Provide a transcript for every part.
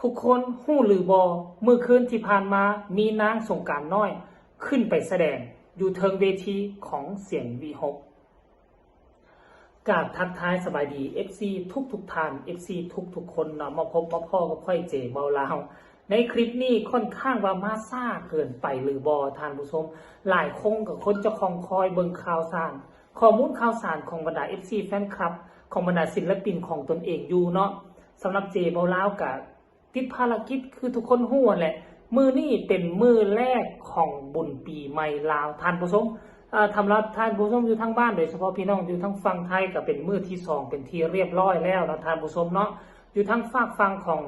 ทุกคนหู้หรือบอเมื่อคืนที่ผ่านมามีนางสงกรานต์น้อยขึ้นไปแสดงอยู่เทิงเวทีของเสียงวีหกกราบทักทายสบายดี FC ทุกท่าน FC ทุกคนเนาะมาพบมาพ่อกับค่อยเจเบาลาวในคลิปนี้ค่อนข้างว่ามาซ่าเกินไปหรือบอท่านผู้ชมหลายคงกับคนจะคองคอยเบิ่งข่าวสารข้อมูลข่าวสารของบรรดา FC แฟนคลับของบรรดาศิลปินของตนเองอยู่เนาะสำหรับเจเบาลาวกับติดภารกิจคือทุกคนหู้แหละมือนี่เป็นมือแรกของบุญปีใหม่ลาวท่านผู้ชมทำรับท่านผู้ชมอยู่ทั้งบ้านโดยเฉพาะพี่น้องอยู่ทั้งฝั่งไทยก็เป็นมือที่สองเป็นที่เรียบร้อยแล้วนะท่านผู้ชมเนาะอยู่ทั้งฝากฟังของ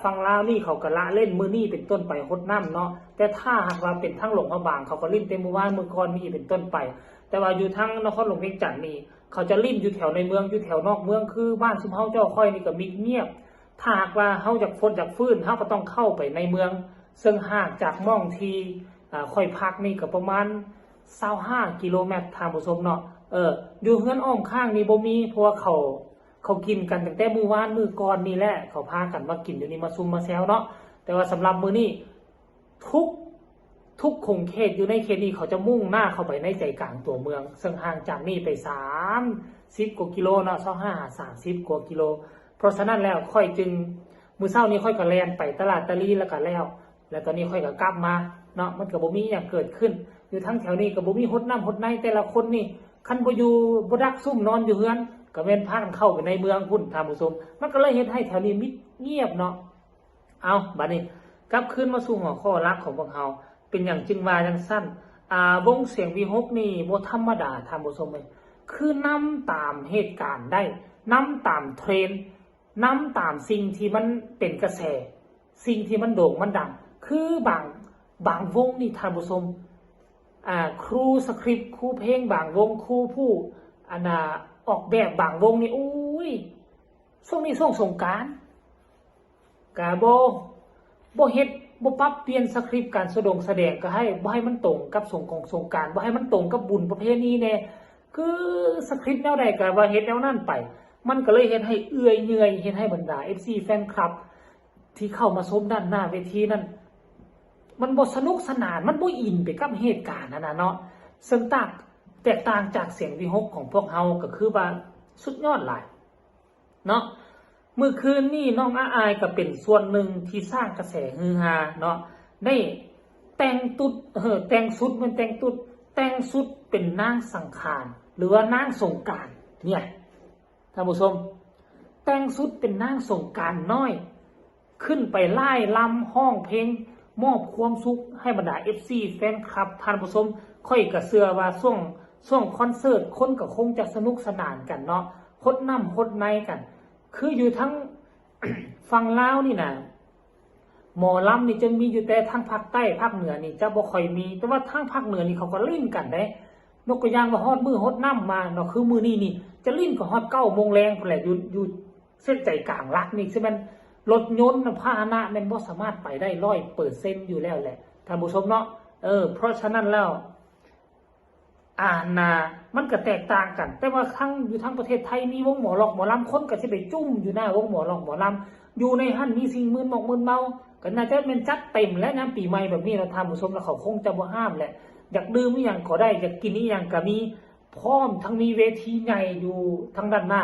ฟังลาวนี่เขาก็ละเล่นมือนี่เป็นต้นไปฮดน้ำเนาะแต่ถ้าหากว่าเป็นทั้งหลงพระบางเขาก็ลิ้นเต็มมือว่านมือก่อนนี่เป็นต้นไปแต่ว่าอยู่ทั้งนครหลวงเวียงจันทน์นี่เขาจะลิ้นอยู่แถวในเมืองอยู่แถวนอกเมืองคือบ้านซุมเฮาเจ้าค่อยนี่ก็มิดเงียบถ้าหากว่าเฮาอยากฟดอยากฟื้นเฮาก็ต้องเข้าไปในเมืองซึ่งห่างจากม่องที่ค่อยพักนี่ก็ประมาณ25 กิโลเมตรทางผู้ชมเนาะอยู่เฮือนอ้อมข้างนี่บ่มีเพราะว่าเขากินกันตั้งแต่มื้อวานมื้อก่อนนี่แหละเขาพากันมากินอยู่นี่มาซุมมาแซวเนาะแต่ว่าสำหรับมื้อนี้ทุกคงเขตอยู่ในเขตนี้เขาจะมุ่งหน้าเข้าไปในใจกลางตัวเมืองซึ่งห่างจากนี่ไป30 กว่ากิโลเนาะ30 กว่ากิโลเพราะฉะนั้นแล้วค่อยจึงมื้อเช้านี้ค่อยก็แล่นไปตลาดตะลีแล้วก็แล้วตอนนี้ค่อยก็กลับมาเนาะมันก็บ่มีหยังเกิดขึ้นอยู่ทั้งแถวนี้ก็บ่มีหดน้ำหดในแต่ละคนนี่คันบ่อยู่บ่ดักซุ่มนอนอยู่เฮือนก็แม่นพากันเข้าไปในเมืองพุ่นท่านผู้ชมมันก็เลยเฮ็ดให้แถวนี้มิดเงียบเนาะเอาบัดนี้กลับคืนมาสู่หัวข้อหลักของพวกเฮาเป็นอย่างจึงว่าจังซั่นวงเสียงวีหกนี่บ่ธรรมดาท่านผู้ชมเอ้ยคือนำตามเหตุการณ์ได้นำตามเทรนด์นำตามสิ่งที่มันเป็นกระแสสิ่งที่มันโด่งมันดังคือบางวงนี่ท่านผู้ชมครูสคริปต์ครูเพลงบางวงครูผู้ออกแบบบางวงนี่อุ้ยช่วงนี้ช่วงสงกรานต์กะบ่เฮ็ดบ่ปรับเปลี่ยนสคริปต์การแสดงก็ให้บ่ให้มันตรงกับสงกรานต์บ่ให้มันตรงกับบุญประเพณีแน่คือสคริปต์แนวใดก็ว่าเฮ็ดแนวนั้นไปมันก็เลยเฮ็ดให้เอื่อยเหนื่อยเฮ็ดให้บรรดา FC แฟนคลับที่เข้ามาชมด้านหน้าเวทีนั้นมันบ่สนุกสนานมันบ่อินไปกับเหตุการณ์นั่นน่ะเนาะซึ่งแตกต่างจากเสียงวีหกของพวกเฮาก็คือว่าสุดยอดหลายเนาะเมื่อคืนนี้น้องอายก็เป็นส่วนหนึ่งที่สร้างกระแสฮือฮาเนาะได้แต่งสุดเป็นนางสังขารหรือว่านางสงกรานต์เนี่ยท่านผู้ชมแต่งสุดเป็นนางสงกรานต์น้อยขึ้นไปไล่ลำห้องเพลงมอบความสุขให้บรรดา FC แฟนคลับท่านผู้ชมค่อยกระเสือว่าช่วงคอนเสิร์ตคนก็คงจะสนุกสนานกันเนาะฮดน้ำฮดในกันคืออยู่ทั้ง ฝั่งลาวนี่นะหมอลำนี่จะมีอยู่แต่ทางภาคใต้ภาคเหนือนี่จะบ่ค่อยมีแต่ว่าทางภาคเหนือนี่เขาก็ลิ้นกันได้นกกระยางว่าฮอดมือฮดน้ำมาเนาะคือมือนี่จะลิ้นก็ฮอด9 โมงแรงพุ่นแหละอยู่เส้นใจกลางลักนี่ใช่มั้ยรถยนต์พาหนะมันบ่สามารถไปได้100%อยู่แล้วแหละท่านผู้ชมเนาะเพราะฉะนั้นแล้วมันก็แตกต่างกันแต่ว่าอยู่ทั้งประเทศไทยมีวงหมอลอกหมอลำคนก็สิไปจุ่มอยู่หน้าวงหมอลอกหมอลำอยู่ในหั่นมีสิ่งมึนหมอกมึนเมาก็น่าจะเป็นจัดเต็มและงานปีใหม่แบบนี้เราท่านผู้ชมแล้วเขาคงจะบ่ห้ามแหละอยากดื่มอีหยังก็ได้อยากกินอีหยังก็มีพร้อมทั้งมีเวทีใหญ่อยู่ทั้งด้านหน้า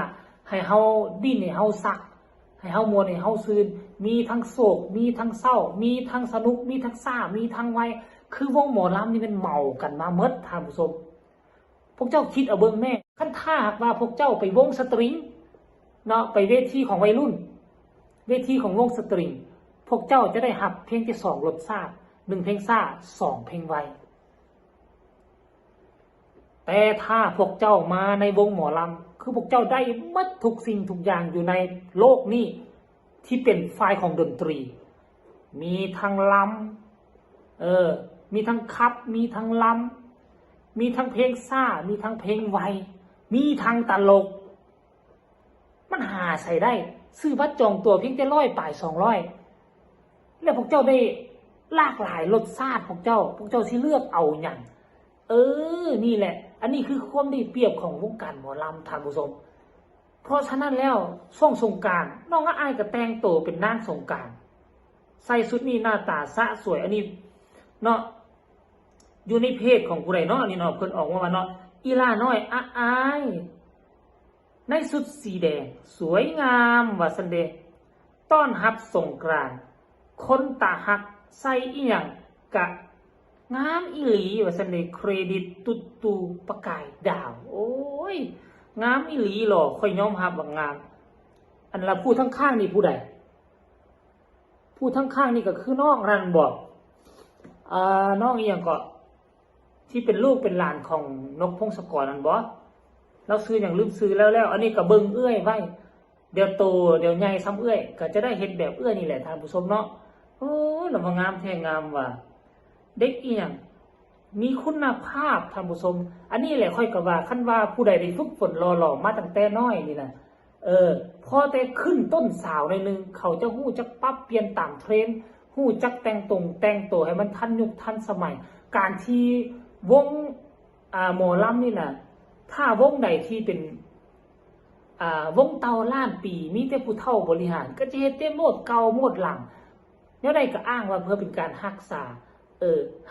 ให้เฮาดิ้นให้เฮาสักให้เฮามวนให้เฮาซื่นมีทั้งโศกมีทั้งเศร้ามีทั้งสนุกมีทั้งซ่ามีทั้งไวคือวงหมอลำนี่มันเมากันมาหมดท่านผู้ชมพวกเจ้าคิดเอาเบิ่งแม่คันถ้าหากว่าพวกเจ้าไปวงสตริงเนาะไปเวทีของวัยรุ่นเวทีของวงสตริงพวกเจ้าจะได้หับเพลงที่2รสชาติ1เพลงซ่า2เพลงไวแต่ถ้าพวกเจ้ามาในวงหมอลำคือพวกเจ้าได้หมดทุกสิ่งทุกอย่างอยู่ในโลกนี้ที่เป็นฝ่ายของดนตรีมีทั้งลำมีทั้งคับมีทั้งลำมีทั้งเพลงซ่ามีทั้งเพลงไวมีทั้งตลกมันหาใส่ได้ซื้อบัตรจองตัวเพียงแต่100 ป่าย200แล้วพวกเจ้าได้หลากหลายรสชาติพวกเจ้าสิเลือกเอาอย่างนี่แหละอันนี้คือความได้เปรียบของวงการหมอลำท่านผู้ชมเพราะฉะนั้นแล้วช่วงสงกรานต์น้องอายก็แต่งตัวเป็นนางสงกรานต์ ใส่ชุดนี้หน้าตาสะสวยอันนี้เนาะอยู่ในเพจของผู้ใดเนาะอันนี้เนาะเพิ่นออกมาว่าเนาะอีลาน้อยอายในชุดสีแดงสวยงามว่าซั่นเด้ต้อนรับสงกรานต์คนตาหักใส่อีหยังกะงามอีหลีว่าซั่นเด้เครดิตตุตูประกายดาวโอ้ยงามอีหลีหรอค่อยยอมรับว่างามอันละผู้ทั้งข้างนี่ผู้ใดผู้ทั้งข้างนี่ก็คือน้องรันบอกน้องอีหยังก็ที่เป็นลูกเป็นหลานของนกพงศกรนั่นบ่เราซื้ออย่างลืมซื้อแล้วอันนี้ก็เบิ่งเอื้อยไว้เดี๋ยวโตเดี๋ยวใหญ่ซ้ำเอื้อยก็จะได้เห็นแบบเอื้อยนี่แหละท่านผู้ชมเนาะโอ้แล้วมางามแท้งามว่ะเด็กอีหยังมีคุณภาพท่านผู้ชมอันนี้แหละค่อยก็ว่าคันว่าผู้ใดได้ฝึกฝนหล่อมาตั้งแต่น้อยนี่นะพอแต่ขึ้นต้นสาวในนึงเขาจะฮู้จักปรับเปลี่ยนตามเทรนด์ฮู้จักแต่งตัวให้มันทันยุคทันสมัยการที่วงหมอลำนี่นะถ้าวงใดที่เป็นวงเตาล้านปีมีแต่ผู้เฒ่าบริหารก็จะเฮ็ดแต่โมดเก่าโมดหลังแล้วใดก็อ้างว่าเพื่อเป็นการรักษา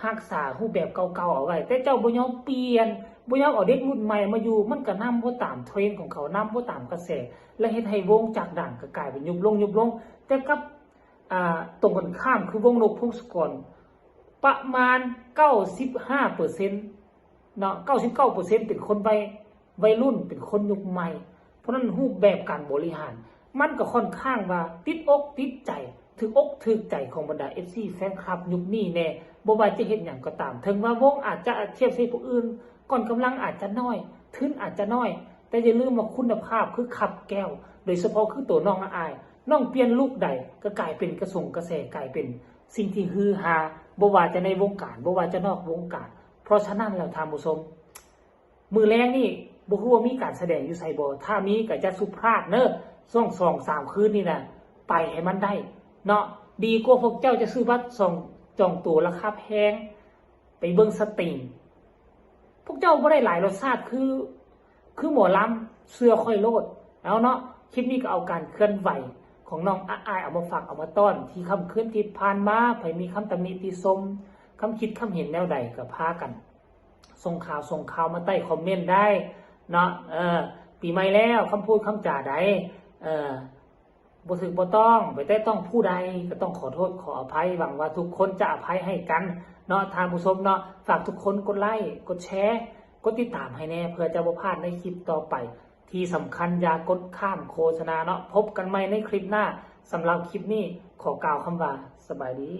รักษารูปแบบเก่าๆเอาไว้แต่เจ้าบ่ยอมเปลี่ยนบ่ยอมเอาเด็กรุ่นใหม่มาอยู่มันก็นำบ่ตามเทรนด์ของเขานำบ่ตามกระแสและเฮ็ดให้วงจากดังก็กลายเป็นยุบลงแต่กับตรงกันข้ามคือวงนกพงศกรประมาณ 95% เนาะ 99% เป็นคนวัยรุ่นเป็นคนยุคใหม่เพราะนั้นรูปแบบการบริหารมันก็ค่อนข้างว่าติดอกติดใจถึกอกถึกใจของบรรดา FC แฟนคลับยุคนี้แน่บ่ว่าจะเฮ็ดหยังก็ตามถึงว่าวงอาจจะเทียบใส่ผู้อื่นก่อนกำลังอาจจะน้อยทุนอาจจะน้อยแต่อย่าลืมว่าคุณภาพคือขับแก้วโดยเฉพาะคือตัวน้องอายน้องเปลี่ยนลูกใดก็กลายเป็นกระแสกลายเป็นสิ่งที่ฮือฮาบ่ว่าจะในวงการบ่ว่าจะนอกวงการเพราะฉะนั้นแล้วท่านผู้ชมมื้อแลงนี่บ่ฮู้ว่ามีการแสดงอยู่ไสบ่ถ้ามีก็จะสุพลาดเด้อ2-3 คืนนี่น่ะไปให้มันได้เนาะดีกว่าพวกเจ้าจะซื้อบัตรจองตั๋วราคาแพงไปเบิ่งสตรีมพวกเจ้าบ่ได้หลายรสชาติคือหมอลำเสื้อค่อยโลดเอาเนาะคลิปนี้ก็เอาการเคลื่อนไหวของน้องอายเอามาฝากเอามาต้อนที่คำเคลื่อนที่ผ่านมาไผมีคำตำหนิติชมคำคิดคำเห็นแนวใดก็พากันส่งข่าวมาใต้คอมเมนต์ได้เนาะปีใหม่แล้วคำพูดคำจาใดบ่ถึกบ่ต้องไปแต่ต้องผู้ใดก็ต้องขอโทษขออภัยหวังว่าทุกคนจะอภัยให้กันเนาะทางผู้ชมเนาะฝากทุกคนกดไลค์กดแชร์กดติดตามให้แน่เพื่อจะบ่พลาดในคลิปต่อไปที่สำคัญอย่ากดข้ามโฆษณาเนาะพบกันใหม่ในคลิปหน้าสำหรับคลิปนี้ขอกล่าวคำว่าสบายดี